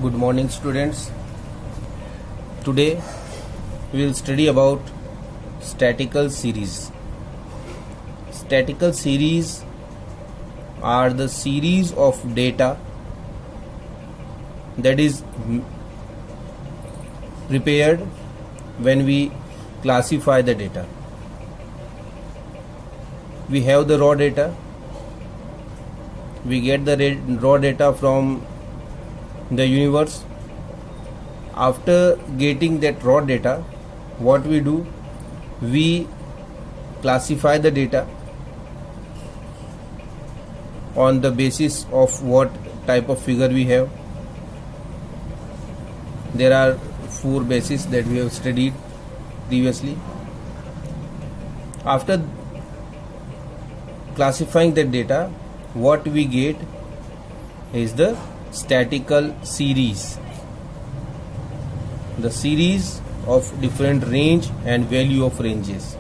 Good morning, students. Today we will study about statistical series. Statistical series are the series of data that is prepared when we classify the data. We have the raw data. We get the raw data from the universe. After getting that raw data, what we do, we classify the data on the basis of what type of figure we have. There are 4 bases that we have studied previously. After classifying the data, what we get is the statistical series, the series of different range and value of ranges.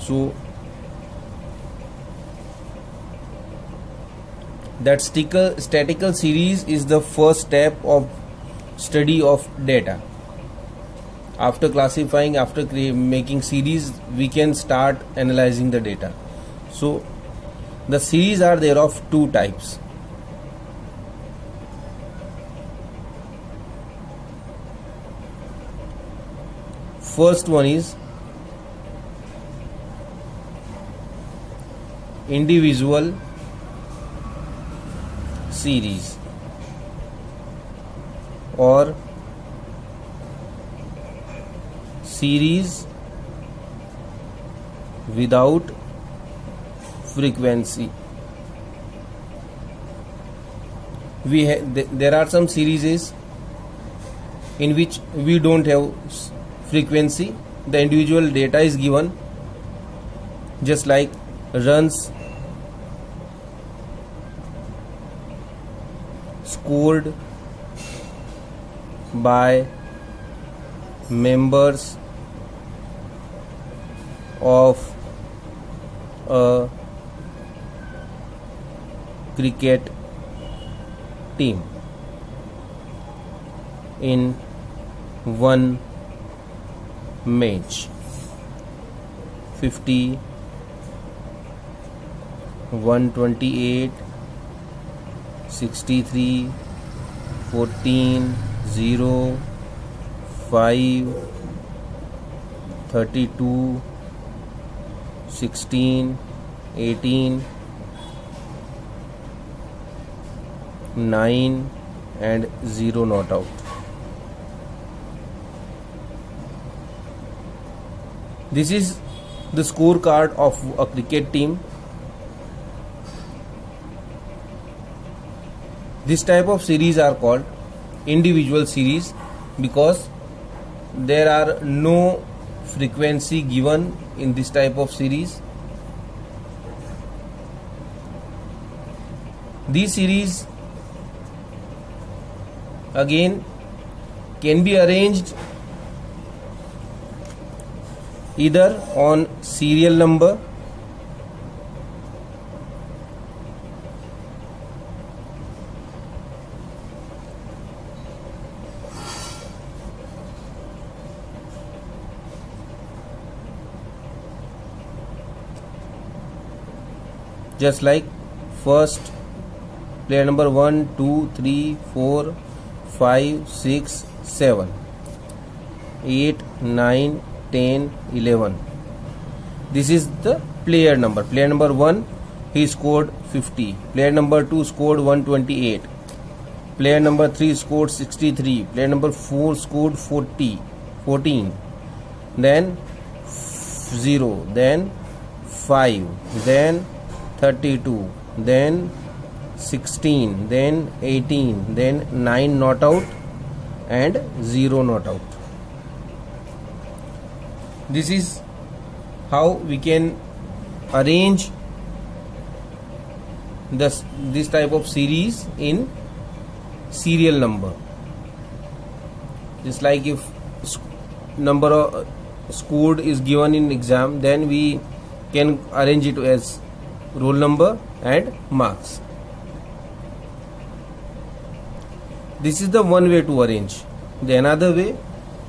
So that statistical series is the first step of study of data. After classifying, after making series, we can start analyzing the data. So the series are there of 2 types. First one is individual series or series without frequency. There are some series in which we don't have frequency. The individual data is given, just like runs scored by members of a cricket team in one match. 50, 128, 63, 14, 0, 5, 32, 16, 18, 9 and 0 not out. This is the scorecard of a cricket team. This type of series are called individual series because there are no frequency given in this type of series. These series again can be arranged either on serial number just like first player number 1, 2, 3, 4, 5, 6, 7, 8, 9, 10, 11. This is the player number. Player number 1, he scored 50. Player number 2 scored 128. Player number 3 scored 63. Player number 4 scored 14. Then 0. Then 5. Then 32. Then 16. Then 18. Then 9 not out and 0 not out. This is how we can arrange this type of series in serial number. Just like if number of scored is given in exam, then we can arrange it as roll number and marks. This is the one way to arrange. The another way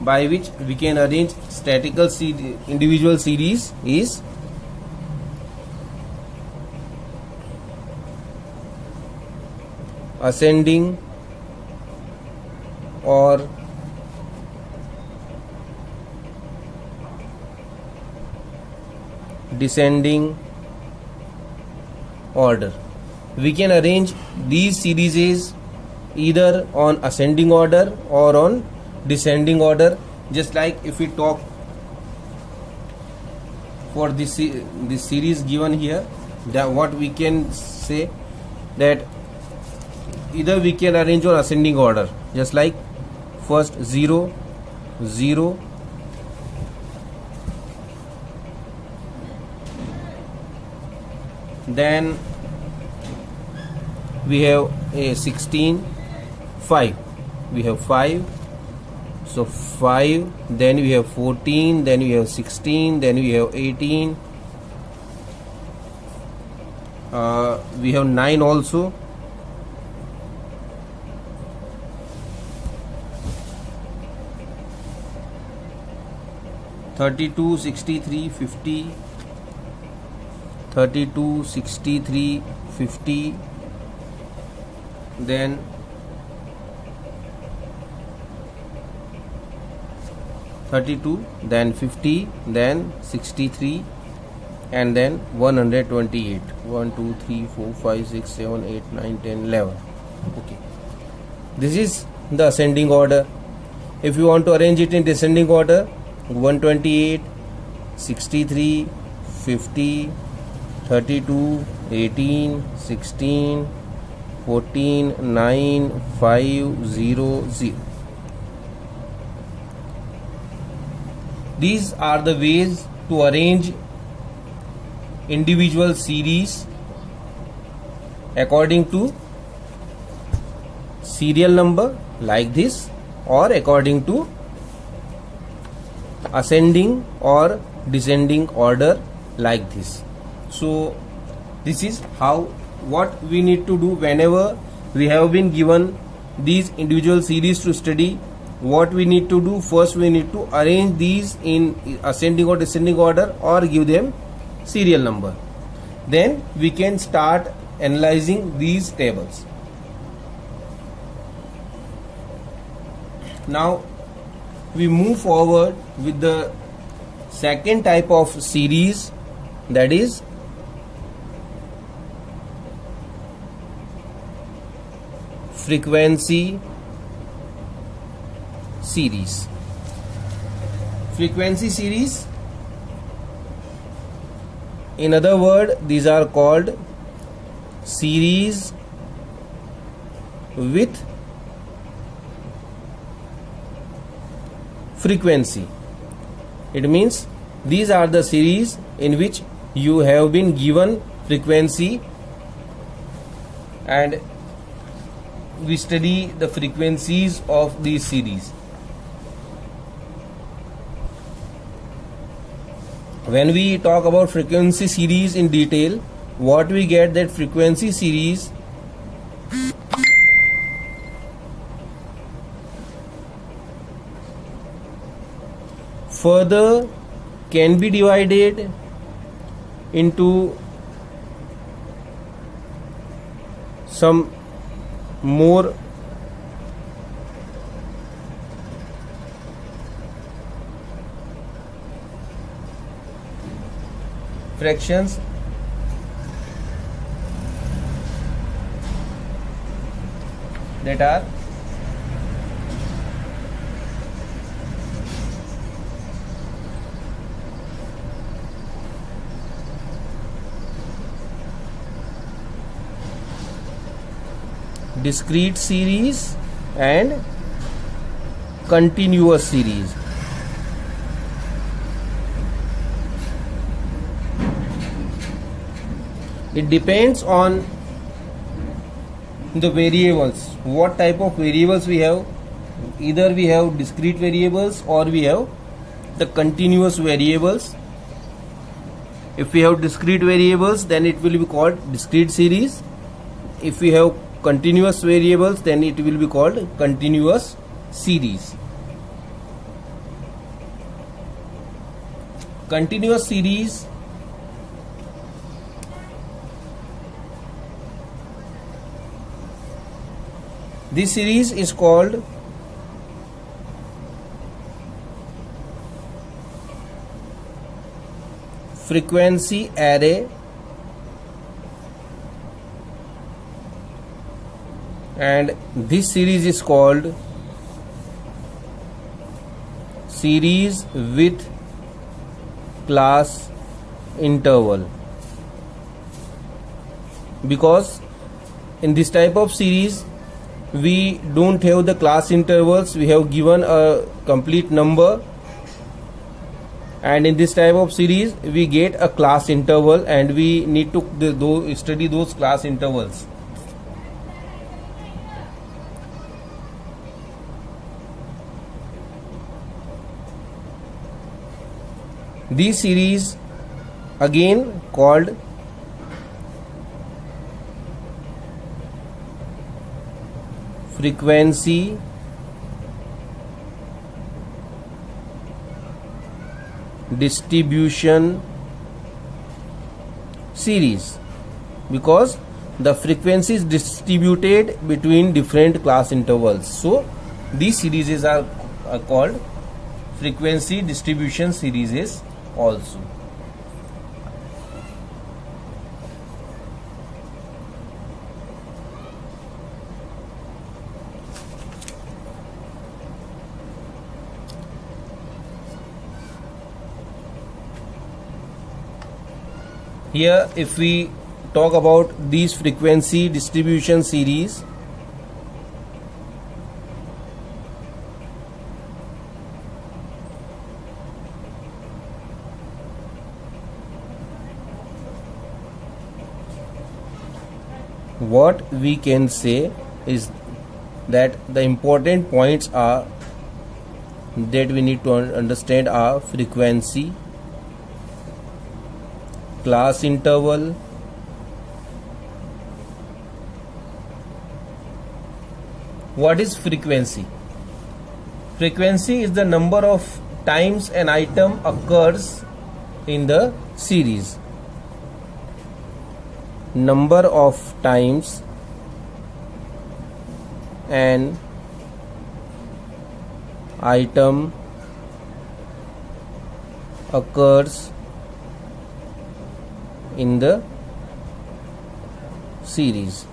by which we can arrange statical individual series is ascending or descending order. We can arrange these series either on ascending order or on descending order. Just like if we talk for this series given here, that what we can say that either we can arrange on ascending order, just like first 0 0, then we have a 16 5, we have 5, so 5, then we have 14, then we have 16, then we have 18, we have 9 also, (32, 63, 50), 32, 63, 50, then 32, then 50, then 63, and then 128. 1 2 3 4 5 6 7 8 9 10 11. Okay, this is the ascending order. If you want to arrange it in descending order, 128, 63, 50, 32, 18, 16, 14, 9, 5, 0, 0. These are the ways to arrange individual series according to serial number like this, or according to ascending or descending order like this. So this is how what we need to do whenever we have been given these individual series to study. What we need to do, first we need to arrange these in ascending or descending order or give them serial number. Then we can start analyzing these tables. Now we move forward with the second type of series, that is frequency series. Frequency series, in other words, these are called series with frequency. It means these are the series in which you have been given frequency, and we study the frequencies of these series. When we talk about frequency series in detail, what we get, that frequency series further can be divided into some more fractions that are discrete series and continuous series. It depends on the variables, what type of variables we have. Either we have discrete variables or we have the continuous variables. If we have discrete variables, then it will be called discrete series. If we have continuous variables, then it will be called continuous series. Continuous series this series is called frequency array, and this series is called series with class interval, because in this type of series we don't have the class intervals, we have given a complete number, and in this type of series we get a class interval and we need to study those class intervals. This series again called frequency distribution series, because the frequency is distributed between different class intervals. So these series are called frequency distribution series also. Here if we talk about these frequency distribution series, what we can say is that the important points are that we need to understand are frequency, class interval, what is frequency? Frequency is the number of times an item occurs in the series. Number of times an item occurs in the series.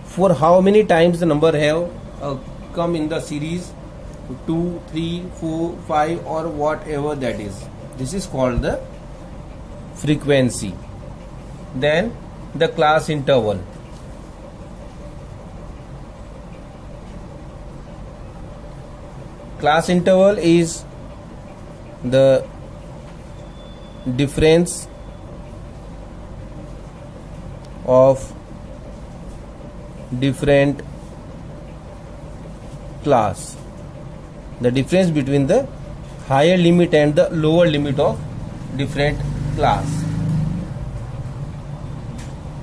For how many times the number have come in the series, 2, 3, 4, 5 or whatever that is. This is called the frequency. Then the class interval. Class interval is the difference of different class, the difference between the higher limit and the lower limit of different class.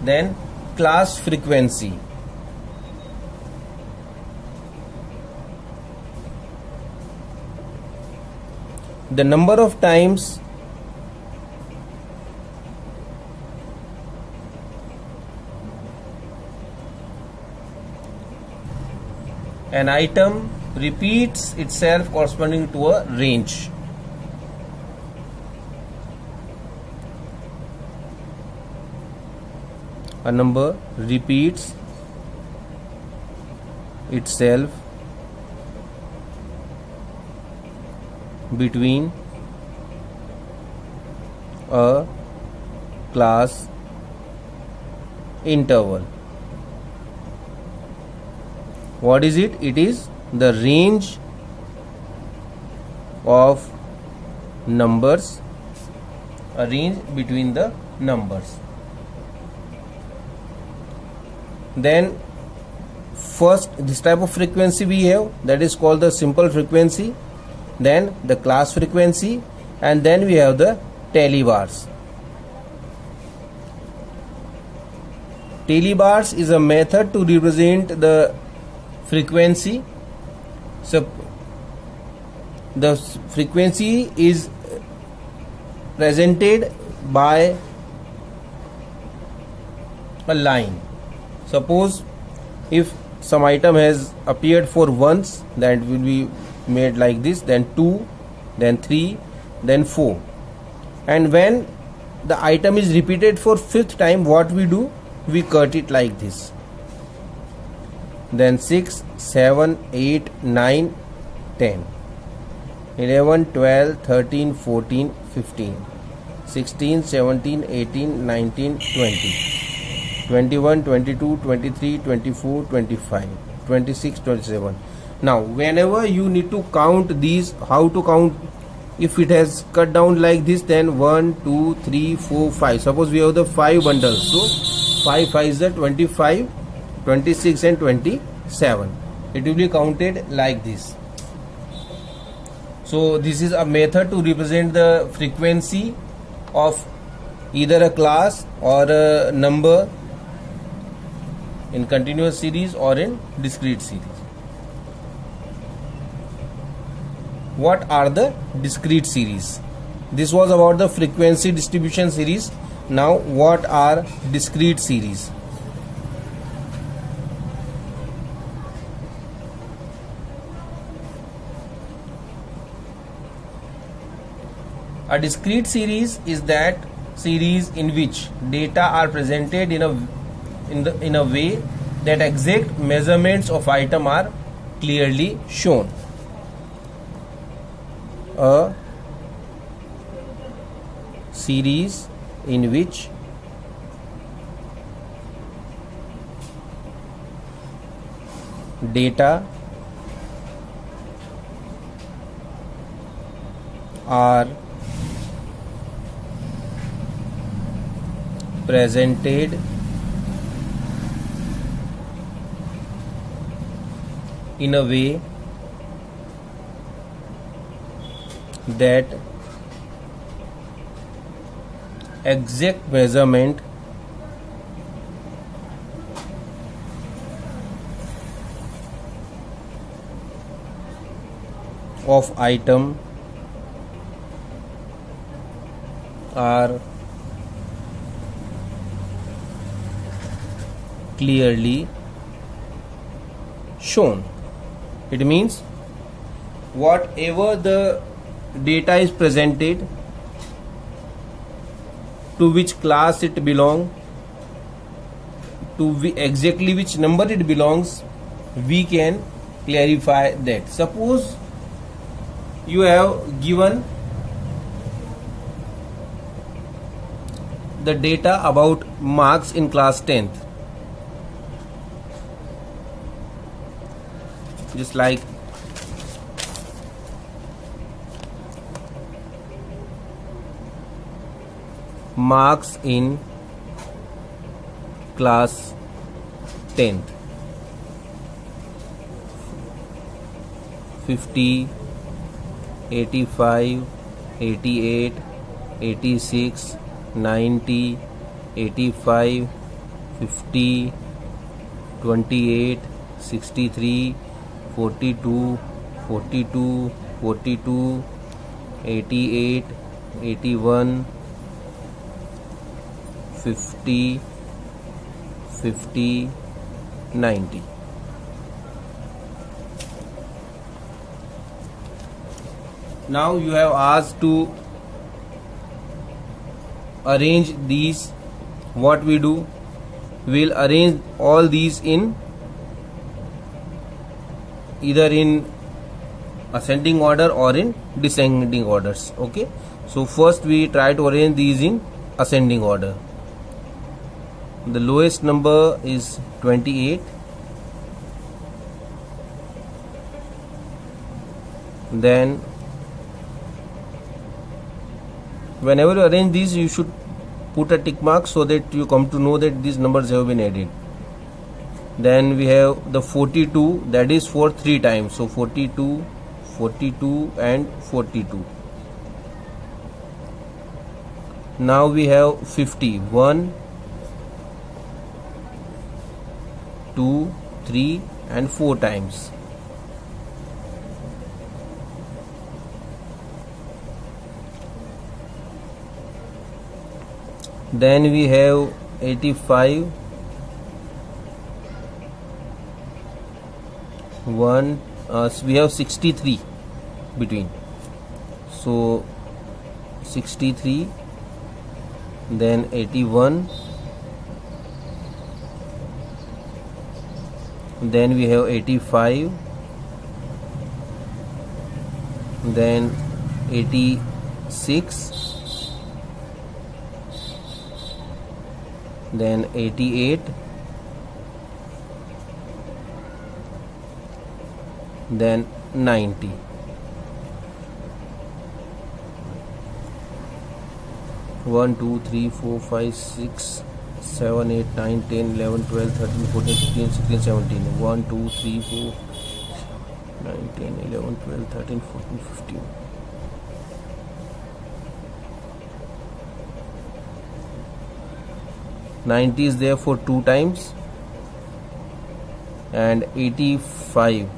Then class frequency. The number of times an item repeats itself corresponding to a range. A number repeats itself between a class interval. What is it? It is the range of numbers, a range between the numbers. Then first, this type of frequency we have, that is called the simple frequency, then the class frequency, and then we have the tally bars. Tally bars is a method to represent the frequency. So the frequency is presented by a line. Suppose if some item has appeared for once, that will be made like this, then 2, then 3, then 4, and when the item is repeated for 5th time, what we do, we cut it like this. Then 6, 7, 8, 9, 10, 11, 12, 13, 14, 15, 16, 17, 18, 19, 20, 21, 22, 23, 24, 25, 26, 27. Now whenever you need to count these, how to count? If it has cut down like this, then 1, 2, 3, 4, 5. Suppose we have the 5 bundles, so 5 5s are 25, 26 and 27. It will be counted like this. So this is a method to represent the frequency of either a class or a number in continuous series or in discrete series. What are the discrete series? This was about the frequency distribution series. Now what are discrete series? A discrete series is that series in which data are presented in a way that exact measurements of item are clearly shown. A series in which data are presented in a way that exact measurement of item are clearly shown. It means whatever the data is presented, to which class it belongs, to exactly which number it belongs, we can clarify that. Suppose you have given the data about marks in class 10th, just like marks in class 10th, 50, 85, 88, 86, 90, 85, 50, 28, 63, 42, 42, 42, 88, 81, 50, 50, 90. Now you have asked to arrange these. What we do? We will arrange all these in either in ascending order or in descending orders. Okay, so first we try to arrange these in ascending order. The lowest number is 28, then whenever you arrange these, you should put a tick mark so that you come to know that these numbers have been added. Then we have the 42, that is for 3 times, so 42, 42 and 42. Now we have 50, 1, 2, 3 and 4 times. Then we have 85, 1, we have 63 between, so 63, then 81, then we have 85, then 86, then 88, then 90. One, 2, 3, 4, 5, 6, 7, 8, 9, 10, 11, 12, 13, 14, 15, 16, 17. 1, 2, 3, 4, 9, 10, 11, 12, 13, 14, 15. 90 is there for 2 times, and 85.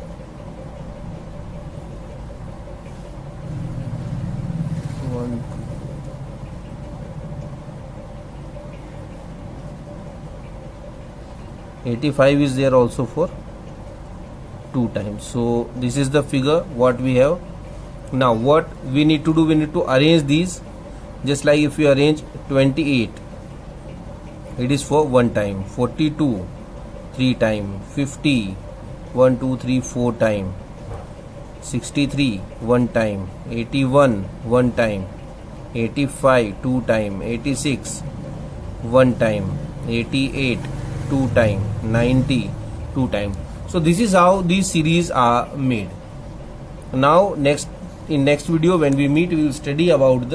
1, 85 is there also for 2 times. So this is the figure what we have. Now what we need to do, we need to arrange these just like if we arrange 28, it is for 1 time, 42 3 time, 50 1, 2, 3, 4 time, 63 1 time, 81 1 time, 85 2 time, 86 1 time, 88 2 time, 90 2 time. So this is how these series are made. Now in next video when we meet, we will study about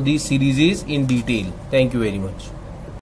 these series in detail. Thank you very much.